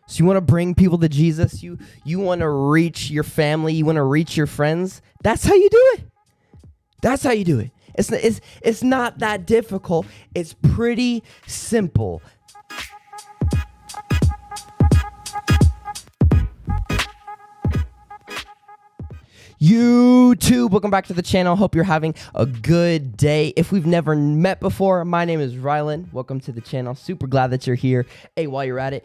So you want to bring people to Jesus? You want to reach your family? You want to reach your friends? That's how you do it. That's how you do it. It's not that difficult. It's pretty simple. YouTube, welcome back to the channel. Hope you're having a good day. If we've never met before, my name is Rylan. Welcome to the channel. Super glad that you're here. Hey, while you're at it,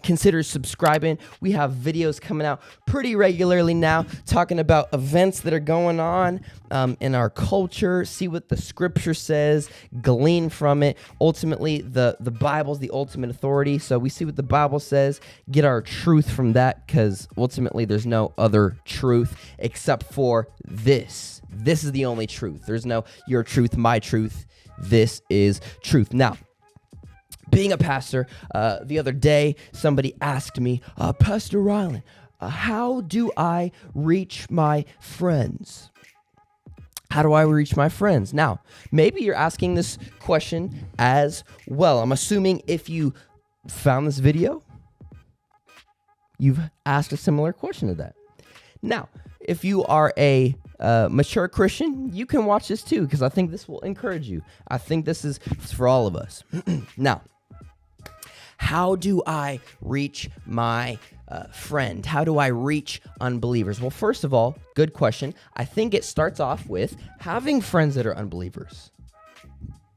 consider subscribing. We have videos coming out pretty regularly now, talking about events that are going on in our culture. See what the scripture says, glean from it. Ultimately, the Bible's the ultimate authority. So we see what the Bible says, get our truth from that, because ultimately there's no other truth except for this. This is the only truth. There's no your truth, my truth. This is truth. Now, being a pastor, the other day, somebody asked me, Pastor Rylan, how do I reach my friends? How do I reach my friends? Now, maybe you're asking this question as well. I'm assuming if you found this video, you've asked a similar question to that. Now, if you are a mature Christian, you can watch this too, because I think this will encourage you. I think this is for all of us. Now, how do I reach my friend? How do I reach unbelievers? Well, first of all, good question. I think it starts off with having friends that are unbelievers.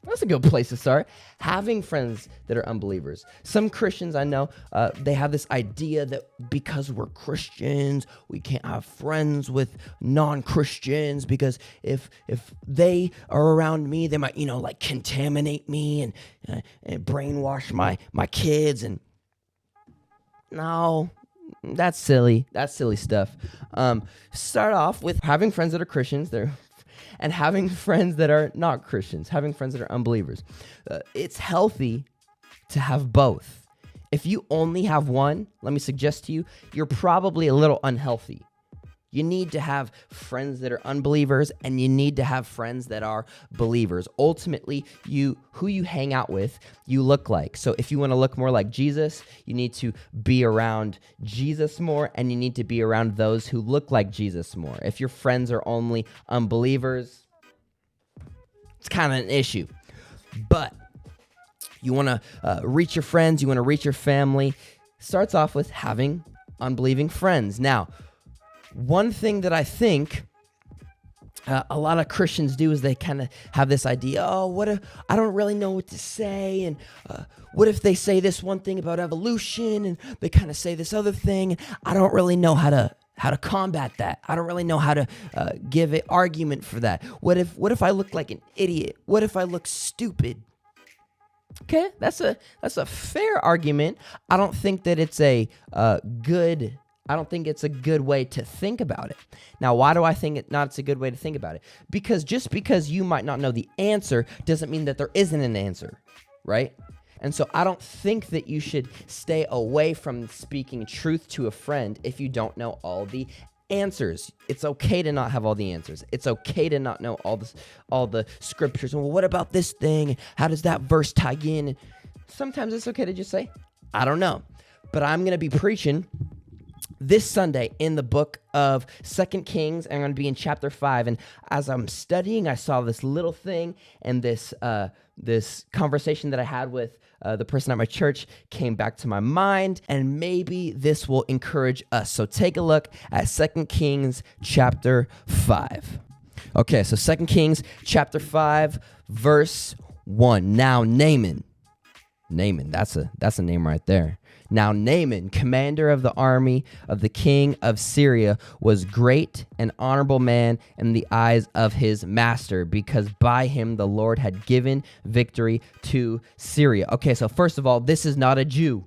That's a good place to start. Having friends that are unbelievers. Some Christians I know, they have this idea that because we're Christians, we can't have friends with non-Christians, because if they are around me, they might, like contaminate me and brainwash my kids. And no, that's silly. That's silly stuff. Start off with having friends that are Christians. And having friends that are not Christians, having friends that are unbelievers. It's healthy to have both. If you only have one, let me suggest to you, you're probably a little unhealthy. You need to have friends that are unbelievers, and you need to have friends that are believers. Ultimately, who you hang out with, you look like. So if you want to look more like Jesus, you need to be around Jesus more, and you need to be around those who look like Jesus more. If your friends are only unbelievers, it's kind of an issue. But you want to reach your friends, you want to reach your family. Starts off with having unbelieving friends. Now, one thing that I think a lot of Christians do is they kind of have this idea, what if I don't really know what to say, and what if they say this one thing about evolution, and they kind of say this other thing, and I don't really know how to combat that. I don't really know how to give an argument for that. What if I look like an idiot? What if I look stupid? Okay, that's a fair argument. I don't think that it's a good way to think about it. Now, why do I think it's a good way to think about it? Because just because you might not know the answer doesn't mean that there isn't an answer, right? And so I don't think that you should stay away from speaking truth to a friend if you don't know all the answers. It's okay to not have all the answers. It's okay to not know all the scriptures. Well, what about this thing? How does that verse tie in? Sometimes it's okay to just say, I don't know. But I'm going to be preaching this Sunday in the book of 2 Kings. I'm going to be in chapter 5. And as I'm studying, I saw this little thing, and this conversation that I had with the person at my church came back to my mind, and maybe this will encourage us. So take a look at 2 Kings chapter 5. Okay, so 2 Kings chapter 5, verse 1. Now Naaman, that's a name right there. Now Naaman, commander of the army of the king of Syria, was great and honorable man in the eyes of his master, because by him the Lord had given victory to Syria. Okay, so first of all, this is not a Jew.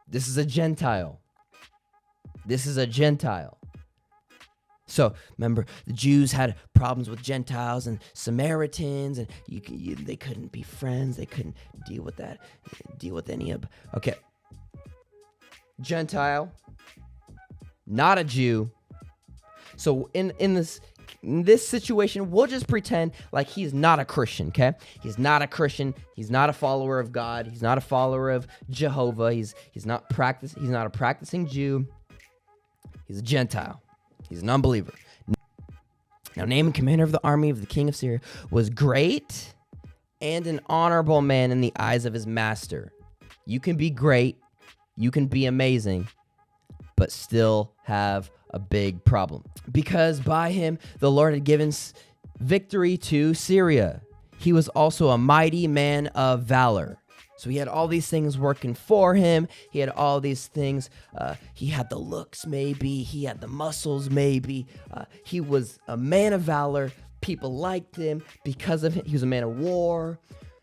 This is a Gentile. So remember, the Jews had problems with Gentiles and Samaritans, and they couldn't be friends. They couldn't deal with any of. Okay. Gentile, not a Jew. So in this in this situation, we'll just pretend like he's not a Christian, okay? He's not a Christian. He's not a follower of God. He's not a follower of Jehovah. He's not a practicing Jew. He's a Gentile. He's an unbeliever. Now, Naaman, commander of the army of the king of Syria, was great and an honorable man in the eyes of his master. You can be great, you can be amazing, but still have a big problem. Because by him, the Lord had given victory to Syria. He was also a mighty man of valor. So he had all these things working for him. He had all these things. He had the looks, maybe. He had the muscles, maybe. He was a man of valor. People liked him because of him. He was a man of war.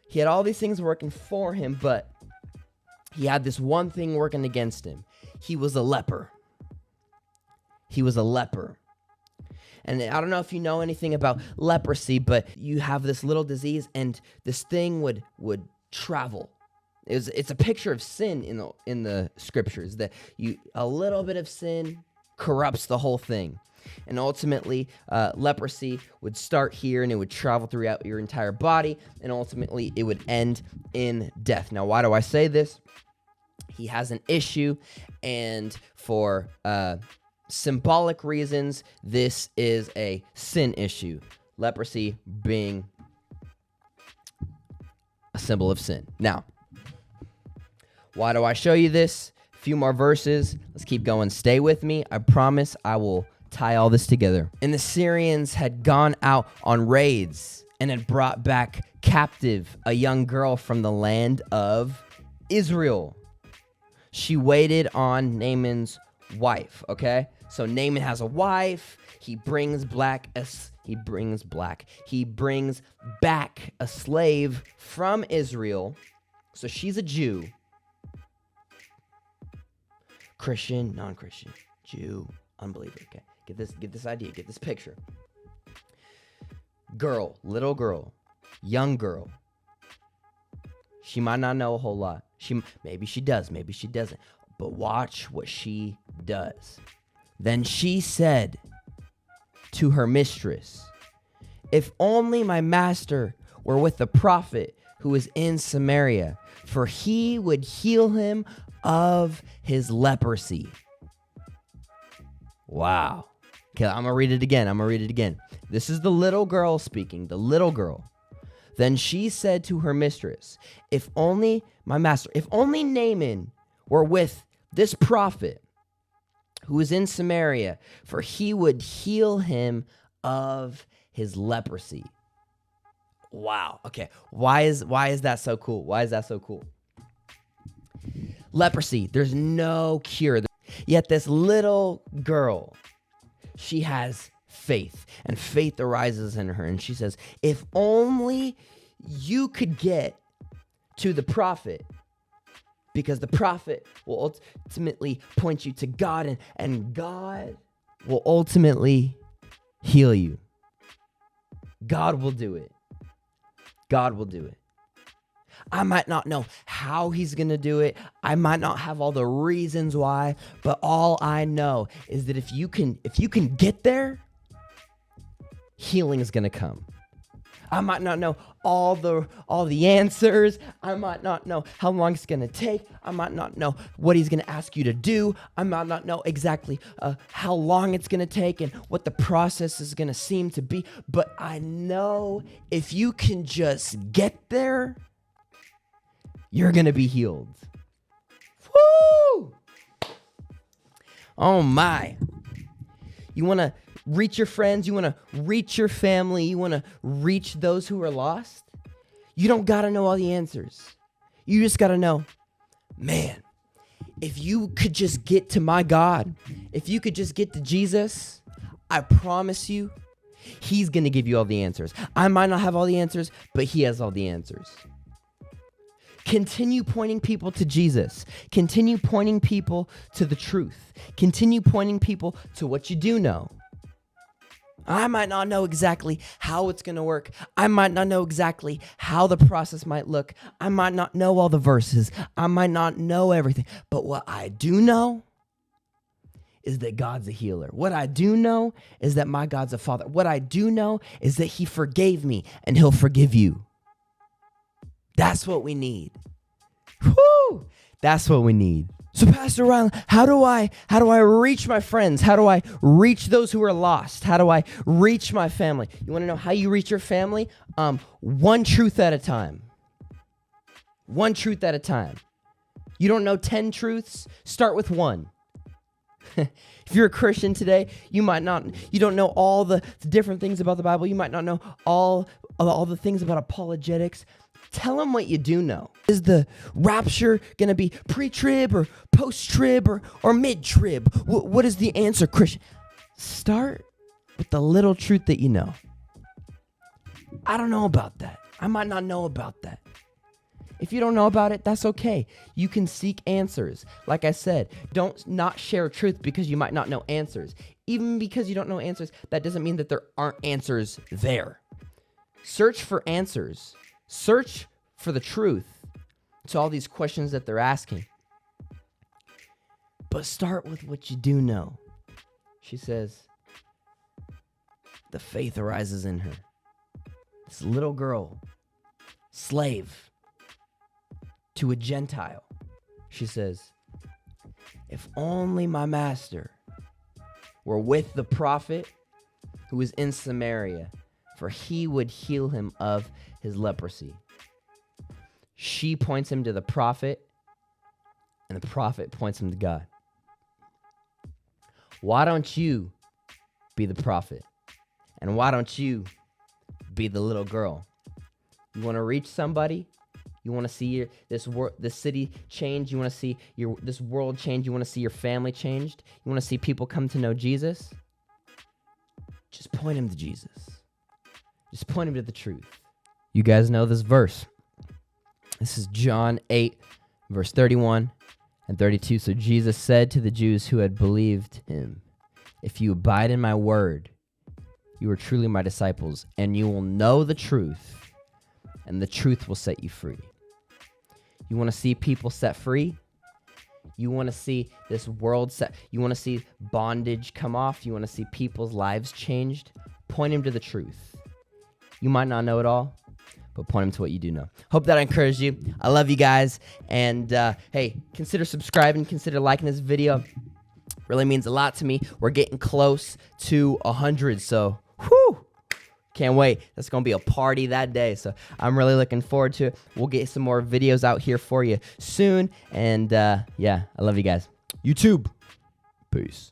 He had all these things working for him, but he had this one thing working against him. He was a leper. He was a leper. And I don't know if you know anything about leprosy, but you have this little disease, and this thing would travel. It's a picture of sin in the scriptures, that a little bit of sin corrupts the whole thing. And ultimately, leprosy would start here, and it would travel throughout your entire body, and ultimately it would end in death. Now, why do I say this? He has an issue, and for symbolic reasons, this is a sin issue. Leprosy being a symbol of sin. Now, why do I show you this? A few more verses. Let's keep going. Stay with me. I promise I will tie all this together. And the Syrians had gone out on raids and had brought back captive a young girl from the land of Israel. She waited on Naaman's wife, okay? So Naaman has a wife. He brings back a slave from Israel. So she's a Jew. Christian, non-Christian, Jew, unbeliever. Okay, get this idea, get this picture. Girl, little girl, young girl. She might not know a whole lot. Maybe she does, maybe she doesn't. But watch what she does. Then she said to her mistress, "If only my master were with the prophet who is in Samaria, for he would heal him of his leprosy." Wow. Okay, I'm going to read it again. This is the little girl speaking, the little girl. Then she said to her mistress, "If only my master, if only Naaman were with this prophet who is in Samaria, for he would heal him of his leprosy." Wow. Okay. Why is that so cool? Why is that so cool? Leprosy, there's no cure. Yet this little girl, she has faith, and faith arises in her, and she says, "If only you could get to the prophet, because the prophet will ultimately point you to God, and God will ultimately heal you. God will do it. God will do it. I might not know how he's going to do it. I might not have all the reasons why, but all I know is that if you can get there, healing is going to come. I might not know all the answers. I might not know how long it's going to take. I might not know what he's going to ask you to do. I might not know exactly how long it's going to take and what the process is going to seem to be. But I know if you can just get there, you're going to be healed. Woo! Oh my. You want to reach your friends, you want to reach your family, you want to reach those who are lost? You don't got to know all the answers. You just got to know, man, if you could just get to my God, if you could just get to Jesus, I promise you, he's going to give you all the answers. I might not have all the answers, but he has all the answers. Continue pointing people to Jesus. Continue pointing people to the truth. Continue pointing people to what you do know. I might not know exactly how it's going to work. I might not know exactly how the process might look. I might not know all the verses. I might not know everything. But what I do know is that God's a healer. What I do know is that my God's a father. What I do know is that he forgave me and he'll forgive you. That's what we need. Woo! That's what we need. So Pastor Rylan, how do I reach my friends? How do I reach those who are lost? How do I reach my family? You want to know how you reach your family? One truth at a time. One truth at a time. You don't know 10 truths? Start with one. If you're a Christian today, you don't know all the different things about the Bible. You might not know all the things about apologetics. Tell them what you do know. Is the rapture going to be pre-trib or post-trib or mid-trib? What is the answer, Christian? Start with the little truth that you know. I don't know about that. I might not know about that. If you don't know about it, that's okay. You can seek answers. Like I said, don't not share truth because you might not know answers. Even because you don't know answers, that doesn't mean that there aren't answers there. Search for answers. Search for the truth to all these questions that they're asking. But start with what you do know. She says, the faith arises in her. This little girl, slave to a Gentile. She says, if only my master were with the prophet who is in Samaria, for he would heal him of his leprosy. She points him to the prophet, and the prophet points him to God. Why don't you be the prophet? And why don't you be the little girl? You want to reach somebody? You want to see this city change? You want to see this world change? You want to see your family changed? You want to see people come to know Jesus? Just point him to Jesus. Just point him to the truth. You guys know this verse. This is John 8, verse 31 and 32. So Jesus said to the Jews who had believed him, if you abide in my word, you are truly my disciples, and you will know the truth, and the truth will set you free. You want to see people set free? You want to see this world set? You want to see bondage come off? You want to see people's lives changed? Point them to the truth. You might not know it all, but point them to what you do know. Hope that encouraged you. I love you guys. And hey, consider subscribing. Consider liking this video. Really means a lot to me. We're getting close to 100. So, whew. Can't wait. That's going to be a party that day. So I'm really looking forward to it. We'll get some more videos out here for you soon. And yeah, I love you guys. YouTube. Peace.